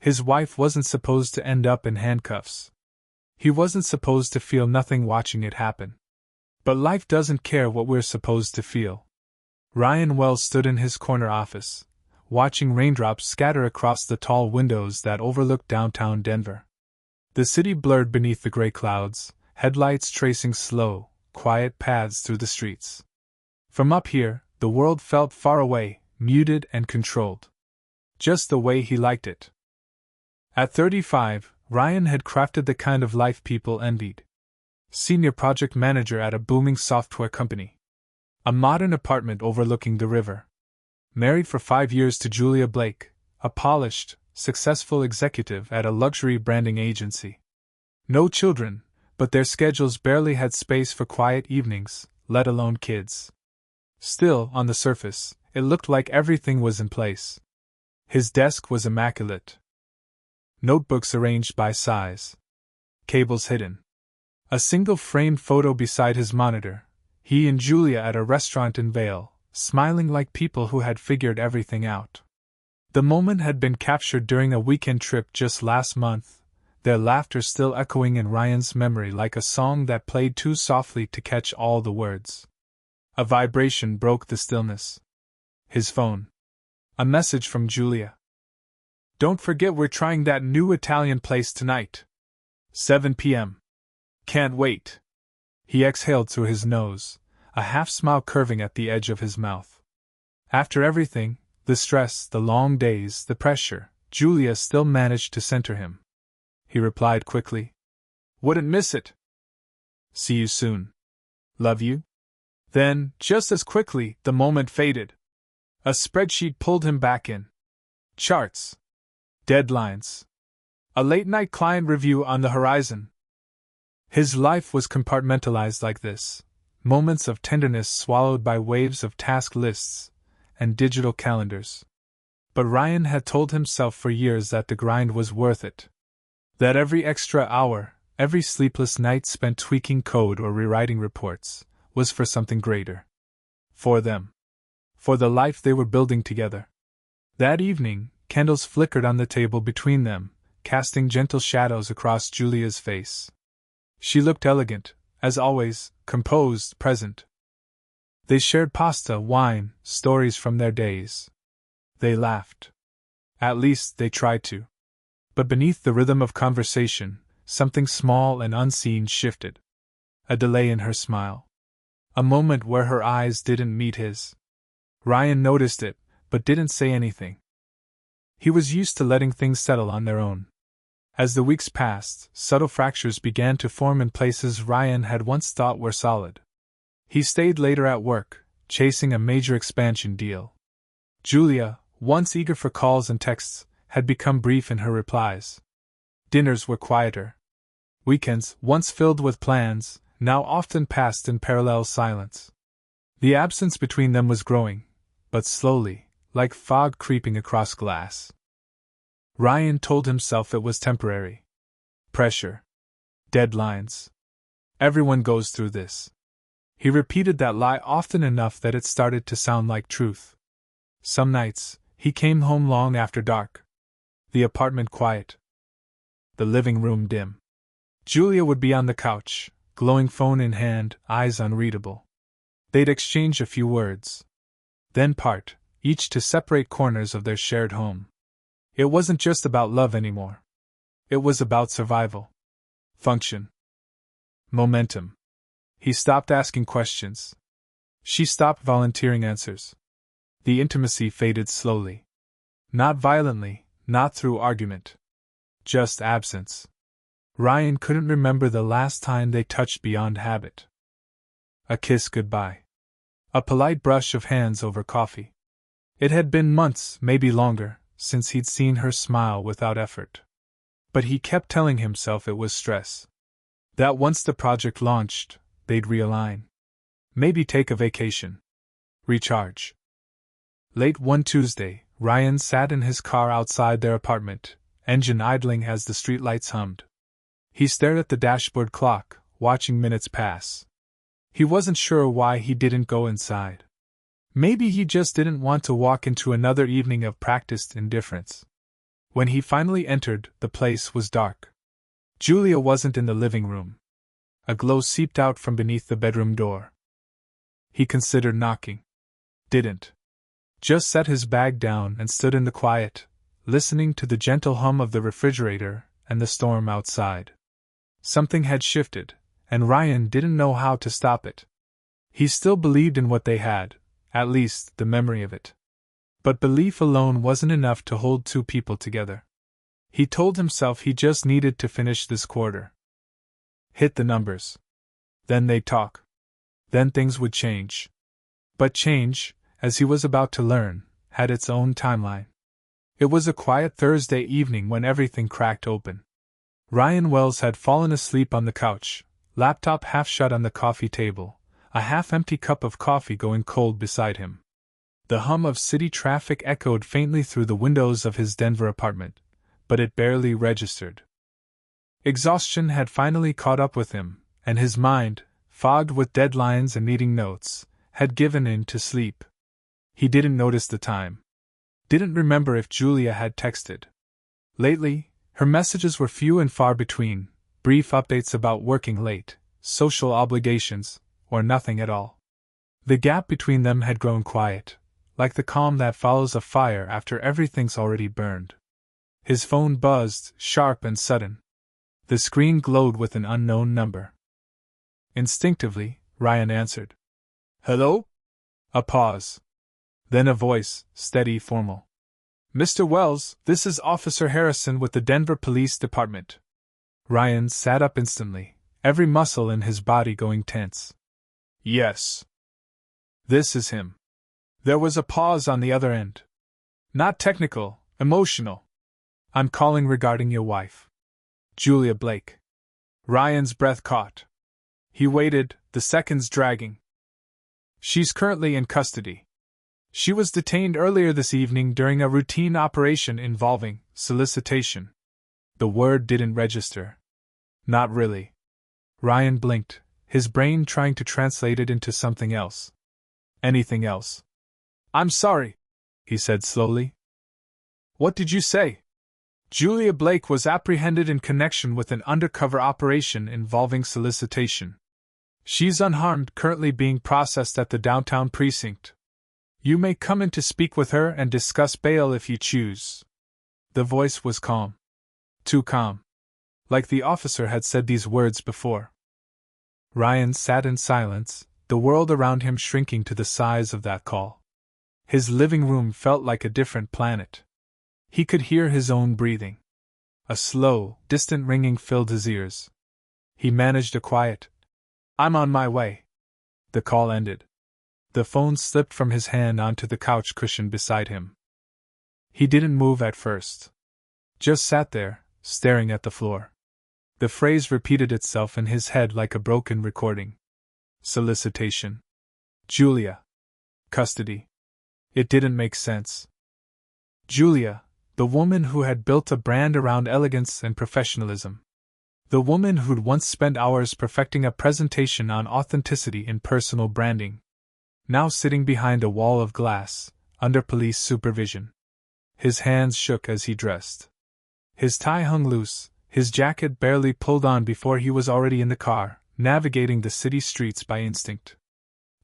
His wife wasn't supposed to end up in handcuffs. He wasn't supposed to feel nothing watching it happen. But life doesn't care what we're supposed to feel. Ryan Wells stood in his corner office, watching raindrops scatter across the tall windows that overlooked downtown Denver. The city blurred beneath the gray clouds, headlights tracing slow, quiet paths through the streets. From up here, the world felt far away, muted and controlled. Just the way he liked it. At 35, Ryan had crafted the kind of life people envied. Senior project manager at a booming software company. A modern apartment overlooking the river. Married for 5 years to Julia Blake, a polished, successful executive at a luxury branding agency. No children, but their schedules barely had space for quiet evenings, let alone kids. Still, on the surface, it looked like everything was in place. His desk was immaculate. Notebooks arranged by size. Cables hidden. A single framed photo beside his monitor, he and Julia at a restaurant in Vail, smiling like people who had figured everything out. The moment had been captured during a weekend trip just last month, their laughter still echoing in Ryan's memory like a song that played too softly to catch all the words. A vibration broke the stillness. His phone. A message from Julia. "Don't forget we're trying that new Italian place tonight. 7 p.m. Can't wait." He exhaled through his nose, a half-smile curving at the edge of his mouth. After everything, the stress, the long days, the pressure, Julia still managed to center him. He replied quickly. "Wouldn't miss it. See you soon. Love you." Then, just as quickly, the moment faded. A spreadsheet pulled him back in. Charts. Deadlines. A late-night client review on the horizon. His life was compartmentalized like this, moments of tenderness swallowed by waves of task lists and digital calendars. But Ryan had told himself for years that the grind was worth it. That every extra hour, every sleepless night spent tweaking code or rewriting reports, was for something greater. For them. For the life they were building together. That evening, candles flickered on the table between them, casting gentle shadows across Julia's face. She looked elegant, as always, composed, present. They shared pasta, wine, stories from their days. They laughed. At least, they tried to. But beneath the rhythm of conversation, something small and unseen shifted. A delay in her smile. A moment where her eyes didn't meet his. Ryan noticed it, but didn't say anything. He was used to letting things settle on their own. As the weeks passed, subtle fractures began to form in places Ryan had once thought were solid. He stayed later at work, chasing a major expansion deal. Julia, once eager for calls and texts, had become brief in her replies. Dinners were quieter. Weekends, once filled with plans, now often passed in parallel silence. The absence between them was growing, but slowly, like fog creeping across glass. Ryan told himself it was temporary. Pressure. Deadlines. Everyone goes through this. He repeated that lie often enough that it started to sound like truth. Some nights, he came home long after dark. The apartment quiet. The living room dim. Julia would be on the couch, glowing phone in hand, eyes unreadable. They'd exchange a few words. Then part, each to separate corners of their shared home. It wasn't just about love anymore. It was about survival. Function. Momentum. He stopped asking questions. She stopped volunteering answers. The intimacy faded slowly. Not violently, not through argument. Just absence. Ryan couldn't remember the last time they touched beyond habit. A kiss goodbye. A polite brush of hands over coffee. It had been months, maybe longer, since he'd seen her smile without effort. But he kept telling himself it was stress. That once the project launched, they'd realign. Maybe take a vacation. Recharge. Late one Tuesday, Ryan sat in his car outside their apartment, engine idling as the streetlights hummed. He stared at the dashboard clock, watching minutes pass. He wasn't sure why he didn't go inside. Maybe he just didn't want to walk into another evening of practiced indifference. When he finally entered, the place was dark. Julia wasn't in the living room. A glow seeped out from beneath the bedroom door. He considered knocking. Didn't. Just set his bag down and stood in the quiet, listening to the gentle hum of the refrigerator and the storm outside. Something had shifted, and Ryan didn't know how to stop it. He still believed in what they had, at least the memory of it. But belief alone wasn't enough to hold two people together. He told himself he just needed to finish this quarter. Hit the numbers. Then they'd talk. Then things would change. But change, as he was about to learn, had its own timeline. It was a quiet Thursday evening when everything cracked open. Ryan Wells had fallen asleep on the couch, laptop half shut on the coffee table, a half-empty cup of coffee going cold beside him. The hum of city traffic echoed faintly through the windows of his Denver apartment, but it barely registered. Exhaustion had finally caught up with him, and his mind, fogged with deadlines and needing notes, had given in to sleep. He didn't notice the time. Didn't remember if Julia had texted. Lately, her messages were few and far between, brief updates about working late, social obligations, or nothing at all. The gap between them had grown quiet, like the calm that follows a fire after everything's already burned. His phone buzzed, sharp and sudden. The screen glowed with an unknown number. Instinctively, Ryan answered. "Hello?" A pause. Then a voice, steady, formal. "Mr. Wells, this is Officer Harrison with the Denver Police Department." Ryan sat up instantly, every muscle in his body going tense. "Yes. This is him." There was a pause on the other end. "Not technical, emotional. I'm calling regarding your wife. Julia Blake." Ryan's breath caught. He waited, the seconds dragging. "She's currently in custody. She was detained earlier this evening during a routine operation involving solicitation." The word didn't register. Not really. Ryan blinked, his brain trying to translate it into something else. Anything else. "I'm sorry," he said slowly. "What did you say?" "Julia Blake was apprehended in connection with an undercover operation involving solicitation. She's unharmed, currently being processed at the downtown precinct. You may come in to speak with her and discuss bail if you choose." The voice was calm. Too calm. Like the officer had said these words before. Ryan sat in silence, the world around him shrinking to the size of that call. His living room felt like a different planet. He could hear his own breathing. A slow, distant ringing filled his ears. He managed a quiet, "I'm on my way." The call ended. The phone slipped from his hand onto the couch cushion beside him. He didn't move at first. Just sat there, staring at the floor. The phrase repeated itself in his head like a broken recording. Solicitation. Julia. Custody. It didn't make sense. Julia, the woman who had built a brand around elegance and professionalism. The woman who'd once spent hours perfecting a presentation on authenticity in personal branding. Now sitting behind a wall of glass, under police supervision. His hands shook as he dressed. His tie hung loose, his jacket barely pulled on before he was already in the car, navigating the city streets by instinct.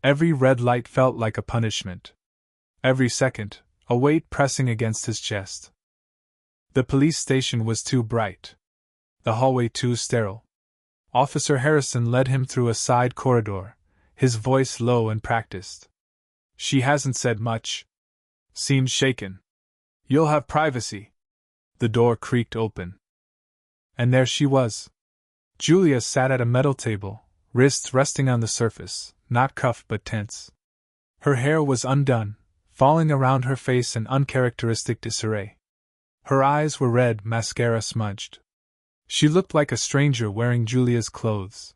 Every red light felt like a punishment. Every second, a weight pressing against his chest. The police station was too bright. The hallway too sterile. Officer Harrison led him through a side corridor, his voice low and practiced. "She hasn't said much. Seems shaken. You'll have privacy." The door creaked open. And there she was. Julia sat at a metal table, wrists resting on the surface, not cuffed but tense. Her hair was undone, falling around her face in uncharacteristic disarray. Her eyes were red, mascara smudged. She looked like a stranger wearing Julia's clothes.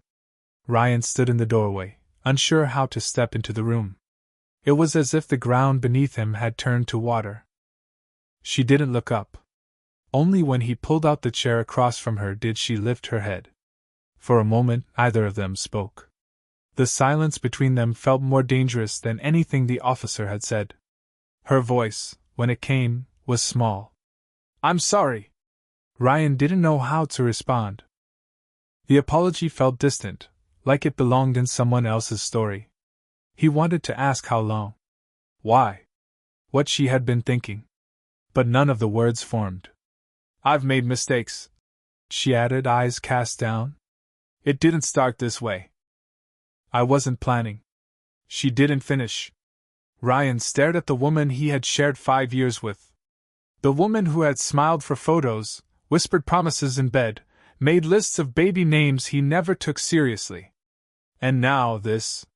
Ryan stood in the doorway, unsure how to step into the room. It was as if the ground beneath him had turned to water. She didn't look up. Only when he pulled out the chair across from her did she lift her head. For a moment, neither of them spoke. The silence between them felt more dangerous than anything the officer had said. Her voice, when it came, was small. I'm sorry. Ryan didn't know how to respond. The apology felt distant, like it belonged in someone else's story. He wanted to ask how long, why, what she had been thinking. But none of the words formed. I've made mistakes, she added, eyes cast down. It didn't start this way. I wasn't planning. She didn't finish. Ryan stared at the woman he had shared 5 years with. The woman who had smiled for photos, whispered promises in bed, made lists of baby names he never took seriously. And now this.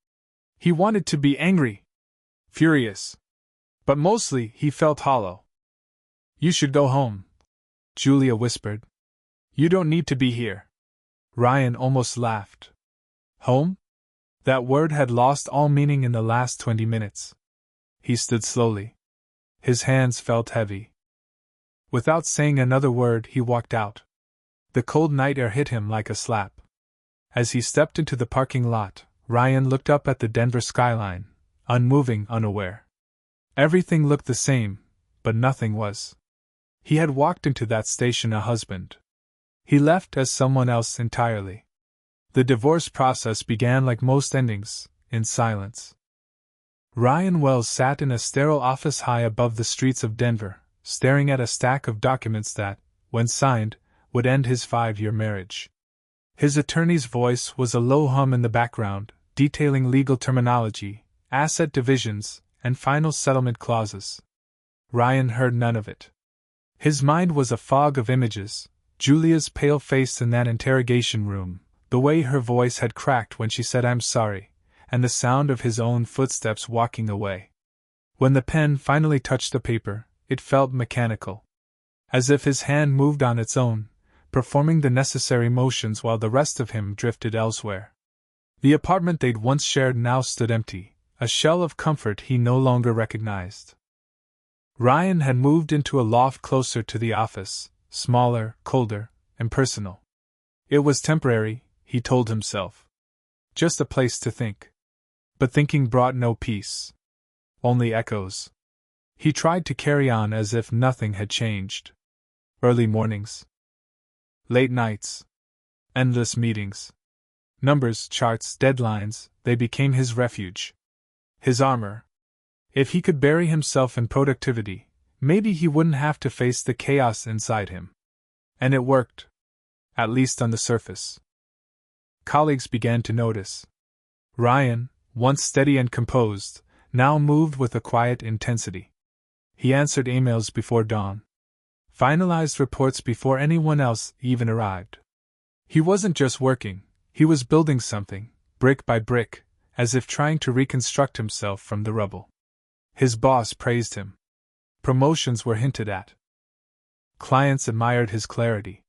He wanted to be angry, furious. But mostly he felt hollow. You should go home, Julia whispered. You don't need to be here. Ryan almost laughed. Home? That word had lost all meaning in the last 20 minutes. He stood slowly. His hands felt heavy. Without saying another word, he walked out. The cold night air hit him like a slap. As he stepped into the parking lot, Ryan looked up at the Denver skyline, unmoving, unaware. Everything looked the same, but nothing was. He had walked into that station a husband. He left as someone else entirely. The divorce process began like most endings, in silence. Ryan Wells sat in a sterile office high above the streets of Denver, staring at a stack of documents that, when signed, would end his 5-year marriage. His attorney's voice was a low hum in the background, detailing legal terminology, asset divisions, and final settlement clauses. Ryan heard none of it. His mind was a fog of images: Julia's pale face in that interrogation room, the way her voice had cracked when she said "I'm sorry," and the sound of his own footsteps walking away. When the pen finally touched the paper, it felt mechanical. As if his hand moved on its own, performing the necessary motions while the rest of him drifted elsewhere. The apartment they'd once shared now stood empty, a shell of comfort he no longer recognized. Ryan had moved into a loft closer to the office, smaller, colder, impersonal. It was temporary, he told himself. Just a place to think. But thinking brought no peace. Only echoes. He tried to carry on as if nothing had changed. Early mornings. Late nights. Endless meetings. Numbers, charts, deadlines, they became his refuge. His armor. If he could bury himself in productivity, maybe he wouldn't have to face the chaos inside him. And it worked. At least on the surface. Colleagues began to notice. Ryan, once steady and composed, now moved with a quiet intensity. He answered emails before dawn. Finalized reports before anyone else even arrived. He wasn't just working, he was building something, brick by brick, as if trying to reconstruct himself from the rubble. His boss praised him. Promotions were hinted at. Clients admired his clarity.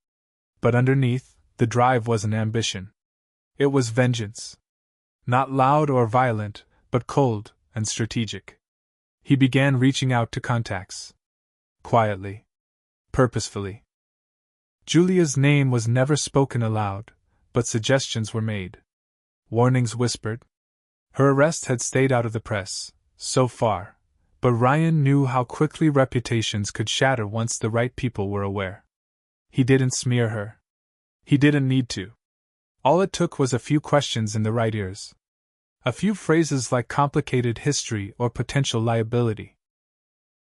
But underneath, the drive wasn't ambition. It was vengeance. Not loud or violent, but cold and strategic. He began reaching out to contacts. Quietly. Purposefully. Julia's name was never spoken aloud, but suggestions were made. Warnings whispered. Her arrest had stayed out of the press, so far, but Ryan knew how quickly reputations could shatter once the right people were aware. He didn't smear her. He didn't need to. All it took was a few questions in the right ears. A few phrases like complicated history or potential liability.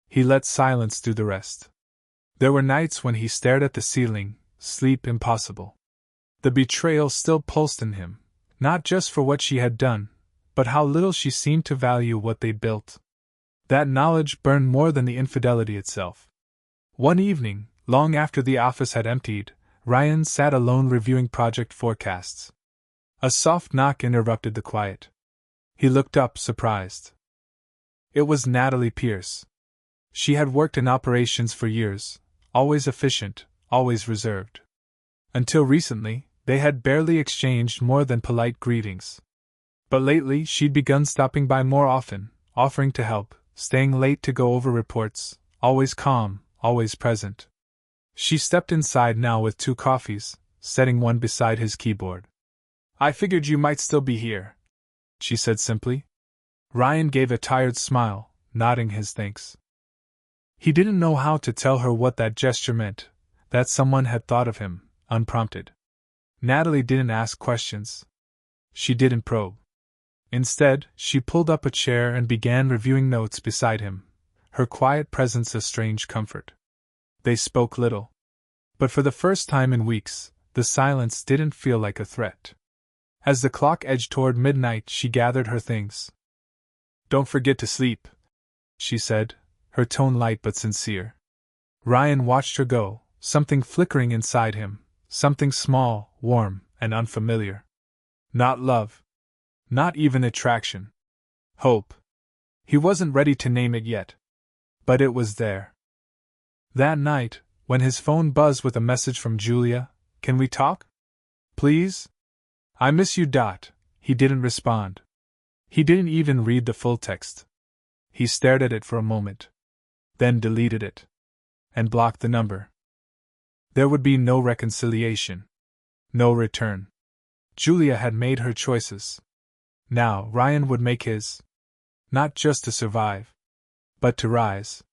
He let silence do the rest. There were nights when he stared at the ceiling, sleep impossible. The betrayal still pulsed in him, not just for what she had done, but how little she seemed to value what they built. That knowledge burned more than the infidelity itself. One evening, long after the office had emptied, Ryan sat alone reviewing project forecasts. A soft knock interrupted the quiet. He looked up, surprised. It was Natalie Pierce. She had worked in operations for years, always efficient, always reserved. Until recently, they had barely exchanged more than polite greetings. But lately she'd begun stopping by more often, offering to help, staying late to go over reports, always calm, always present. She stepped inside now with 2 coffees, setting one beside his keyboard. I figured you might still be here, she said simply. Ryan gave a tired smile, nodding his thanks. He didn't know how to tell her what that gesture meant, that someone had thought of him, unprompted. Natalie didn't ask questions. She didn't probe. Instead, she pulled up a chair and began reviewing notes beside him, her quiet presence a strange comfort. They spoke little. But for the first time in weeks, the silence didn't feel like a threat. As the clock edged toward midnight, she gathered her things. "Don't forget to sleep," she said, her tone light but sincere. Ryan watched her go, something flickering inside him, something small, warm, and unfamiliar. Not love. Not even attraction. Hope. He wasn't ready to name it yet. But it was there. That night, when his phone buzzed with a message from Julia, "Can we talk? Please? I miss you." He didn't respond. He didn't even read the full text. He stared at it for a moment. Then deleted it. And blocked the number. There would be no reconciliation. No return. Julia had made her choices. Now Ryan would make his. Not just to survive, but to rise.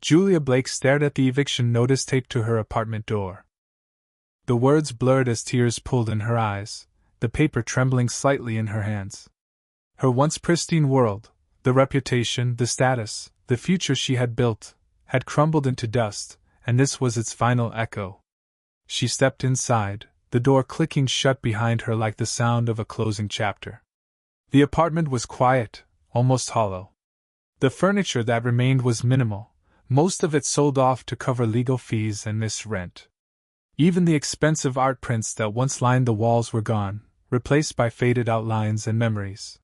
Julia Blake stared at the eviction notice taped to her apartment door. The words blurred as tears pooled in her eyes, the paper trembling slightly in her hands. Her once pristine world, the reputation, the status, the future she had built, had crumbled into dust, and this was its final echo. She stepped inside, the door clicking shut behind her like the sound of a closing chapter. The apartment was quiet, almost hollow. The furniture that remained was minimal, most of it sold off to cover legal fees and missed rent. Even the expensive art prints that once lined the walls were gone, replaced by faded outlines and memories.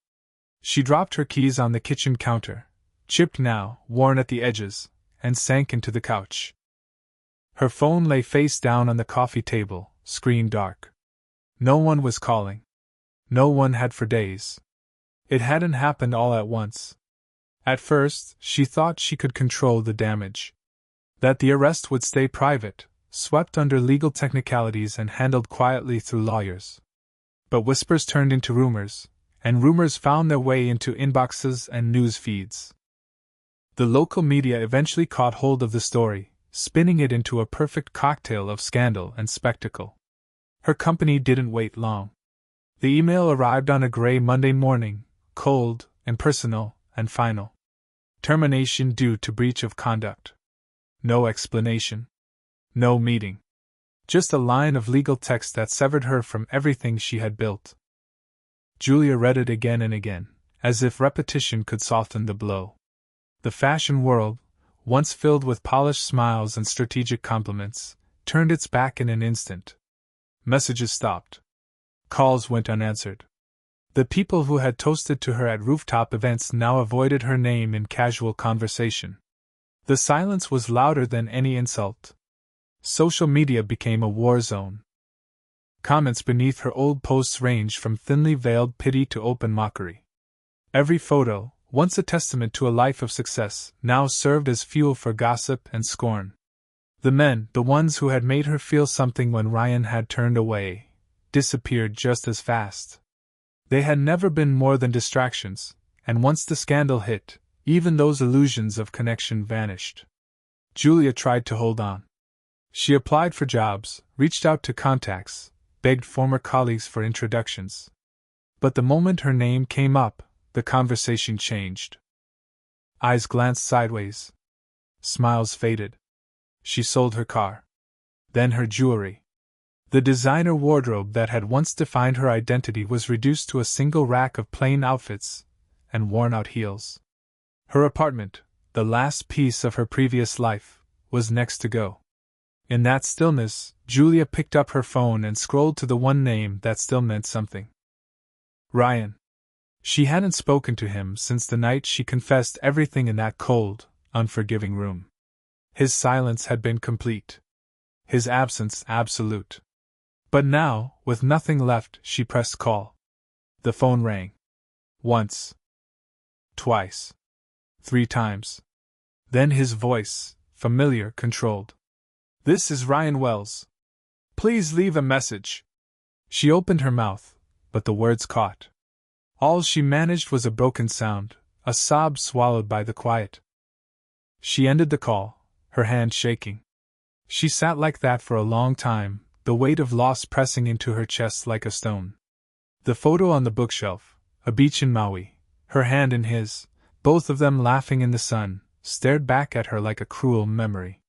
She dropped her keys on the kitchen counter, chipped now, worn at the edges, and sank into the couch. Her phone lay face down on the coffee table, screen dark. No one was calling. No one had for days. It hadn't happened all at once. At first, she thought she could control the damage. That the arrest would stay private, swept under legal technicalities and handled quietly through lawyers. But whispers turned into rumors, and rumors found their way into inboxes and news feeds. The local media eventually caught hold of the story, spinning it into a perfect cocktail of scandal and spectacle. Her company didn't wait long. The email arrived on a gray Monday morning, cold, impersonal, and final. Termination due to breach of conduct. No explanation. No meeting. Just a line of legal text that severed her from everything she had built. Julia read it again and again, as if repetition could soften the blow. The fashion world, once filled with polished smiles and strategic compliments, turned its back in an instant. Messages stopped. Calls went unanswered. The people who had toasted to her at rooftop events now avoided her name in casual conversation. The silence was louder than any insult. Social media became a war zone. Comments beneath her old posts ranged from thinly veiled pity to open mockery. Every photo, once a testament to a life of success, now served as fuel for gossip and scorn. The men, the ones who had made her feel something when Ryan had turned away, disappeared just as fast. They had never been more than distractions, and once the scandal hit, even those illusions of connection vanished. Julia tried to hold on. She applied for jobs, reached out to contacts, begged former colleagues for introductions. But the moment her name came up, the conversation changed. Eyes glanced sideways. Smiles faded. She sold her car. Then her jewelry. The designer wardrobe that had once defined her identity was reduced to a single rack of plain outfits and worn-out heels. Her apartment, the last piece of her previous life, was next to go. In that stillness, Julia picked up her phone and scrolled to the one name that still meant something. Ryan. She hadn't spoken to him since the night she confessed everything in that cold, unforgiving room. His silence had been complete. His absence absolute. But now, with nothing left, she pressed call. The phone rang. Once. Twice. 3 times. Then his voice, familiar, controlled. "This is Ryan Wells. Please leave a message." She opened her mouth, but the words caught. All she managed was a broken sound, a sob swallowed by the quiet. She ended the call, her hand shaking. She sat like that for a long time, the weight of loss pressing into her chest like a stone. The photo on the bookshelf, a beach in Maui, her hand in his, both of them laughing in the sun, stared back at her like a cruel memory.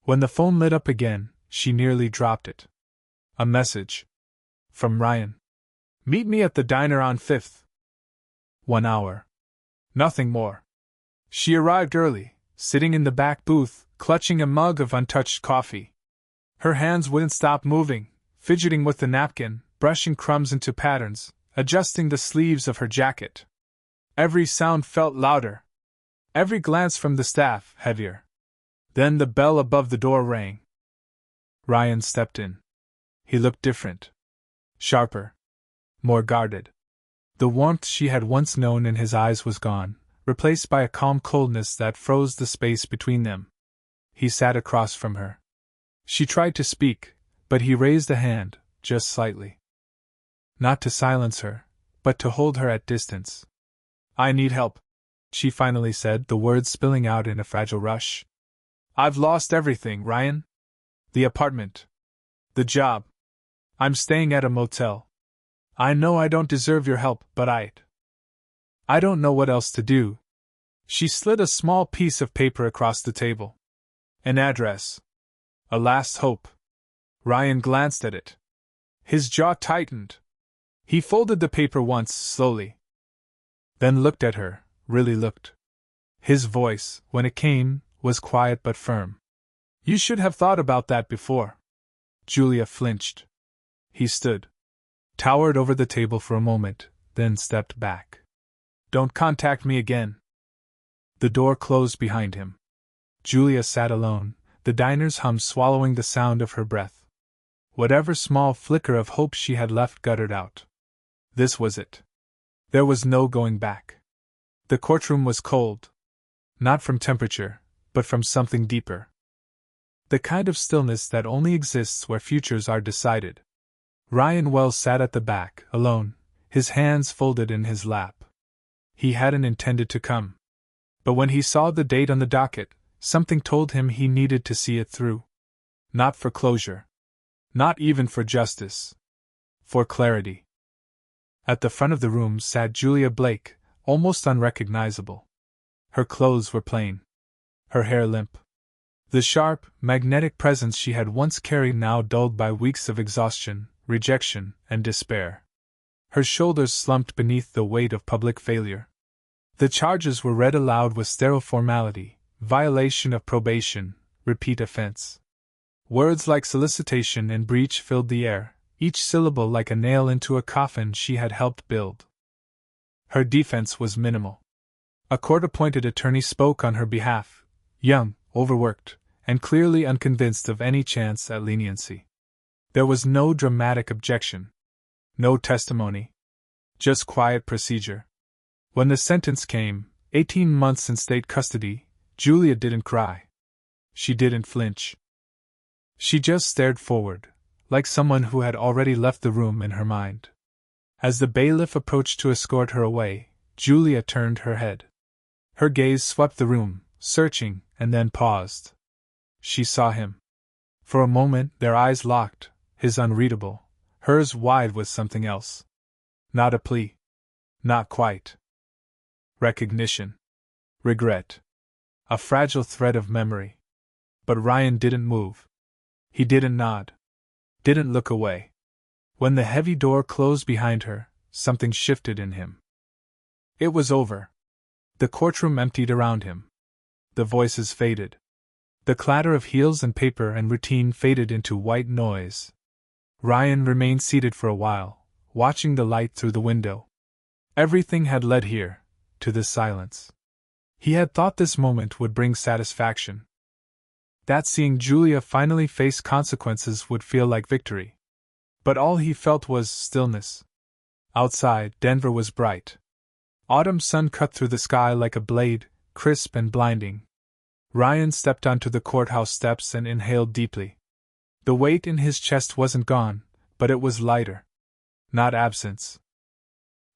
When the phone lit up again, she nearly dropped it. A message. From Ryan. Meet me at the diner on 5th. 1 hour. Nothing more. She arrived early, sitting in the back booth, clutching a mug of untouched coffee. Her hands wouldn't stop moving, fidgeting with the napkin, brushing crumbs into patterns, adjusting the sleeves of her jacket. Every sound felt louder. Every glance from the staff heavier. Then the bell above the door rang. Ryan stepped in. He looked different. Sharper. More guarded. The warmth she had once known in his eyes was gone, replaced by a calm coldness that froze the space between them. He sat across from her. She tried to speak, but he raised a hand, just slightly. Not to silence her, but to hold her at distance. I need help, she finally said, the words spilling out in a fragile rush. I've lost everything, Ryan. The apartment. The job. I'm staying at a motel. I know I don't deserve your help, but I don't know what else to do. She slid a small piece of paper across the table. An address. A last hope. Ryan glanced at it. His jaw tightened. He folded the paper once, slowly. Then looked at her, really looked. His voice, when it came, was quiet but firm. You should have thought about that before. Julia flinched. He stood. Towered over the table for a moment, then stepped back. Don't contact me again. The door closed behind him. Julia sat alone, the diner's hum swallowing the sound of her breath. Whatever small flicker of hope she had left guttered out. This was it. There was no going back. The courtroom was cold. Not from temperature, but from something deeper. The kind of stillness that only exists where futures are decided. Ryan Wells sat at the back, alone, his hands folded in his lap. He hadn't intended to come. But when he saw the date on the docket, something told him he needed to see it through. Not for closure. Not even for justice. For clarity. At the front of the room sat Julia Blake, almost unrecognizable. Her clothes were plain. Her hair limp. The sharp, magnetic presence she had once carried now dulled by weeks of exhaustion, rejection, and despair. Her shoulders slumped beneath the weight of public failure. The charges were read aloud with sterile formality: violation of probation, repeat offense. Words like solicitation and breach filled the air, each syllable like a nail into a coffin she had helped build. Her defense was minimal. A court-appointed attorney spoke on her behalf, young, overworked, and clearly unconvinced of any chance at leniency. There was no dramatic objection. No testimony. Just quiet procedure. When the sentence came, 18 months in state custody, Julia didn't cry. She didn't flinch. She just stared forward, like someone who had already left the room in her mind. As the bailiff approached to escort her away, Julia turned her head. Her gaze swept the room, searching, and then paused. She saw him. For a moment their eyes locked, his unreadable, hers wide with something else. Not a plea. Not quite. Recognition. Regret. A fragile thread of memory. But Ryan didn't move. He didn't nod. Didn't look away. When the heavy door closed behind her, something shifted in him. It was over. The courtroom emptied around him. The voices faded. The clatter of heels and paper and routine faded into white noise. Ryan remained seated for a while, watching the light through the window. Everything had led here, to this silence. He had thought this moment would bring satisfaction. That seeing Julia finally face consequences would feel like victory. But all he felt was stillness. Outside, Denver was bright. Autumn sun cut through the sky like a blade, crisp and blinding. Ryan stepped onto the courthouse steps and inhaled deeply. The weight in his chest wasn't gone, but it was lighter. Not absence.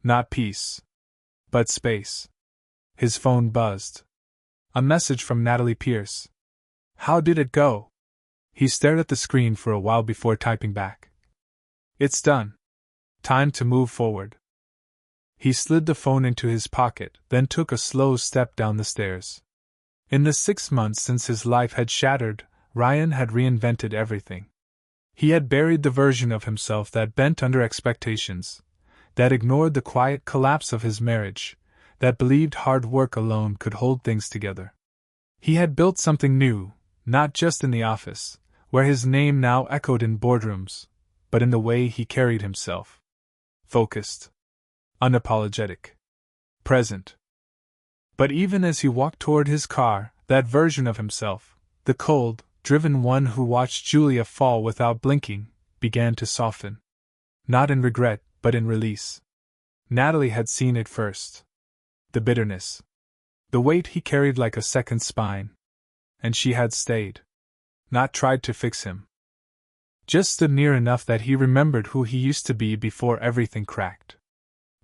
Not peace. But space. His phone buzzed. A message from Natalie Pierce. How did it go? He stared at the screen for a while before typing back. It's done. Time to move forward. He slid the phone into his pocket, then took a slow step down the stairs. In the 6 months since his life had shattered, Ryan had reinvented everything. He had buried the version of himself that bent under expectations, that ignored the quiet collapse of his marriage, that believed hard work alone could hold things together. He had built something new, not just in the office, where his name now echoed in boardrooms, but in the way he carried himself. Focused. Unapologetic. Present. But even as he walked toward his car, that version of himself, the cold, driven one who watched Julia fall without blinking, began to soften. Not in regret, but in release. Natalie had seen it first. The bitterness. The weight he carried like a second spine. And she had stayed. Not tried to fix him. Just stood near enough that he remembered who he used to be before everything cracked.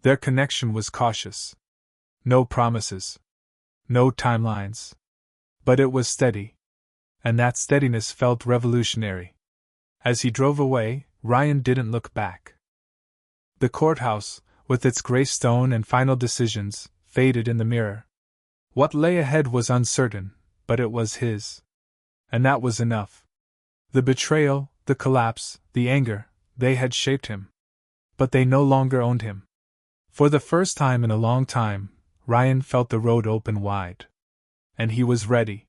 Their connection was cautious. No promises. No timelines. But it was steady. And that steadiness felt revolutionary. As he drove away, Ryan didn't look back. The courthouse, with its gray stone and final decisions, faded in the mirror. What lay ahead was uncertain, but it was his. And that was enough. The betrayal, the collapse, the anger, they had shaped him. But they no longer owned him. For the first time in a long time, Ryan felt the road open wide. And he was ready.